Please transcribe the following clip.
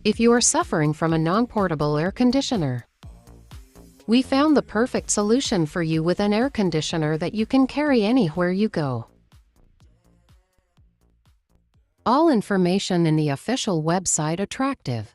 if you are suffering from a non-portable air conditioner. We found the perfect solution for you with an air conditioner that you can carry anywhere you go. All information in the official website attractive.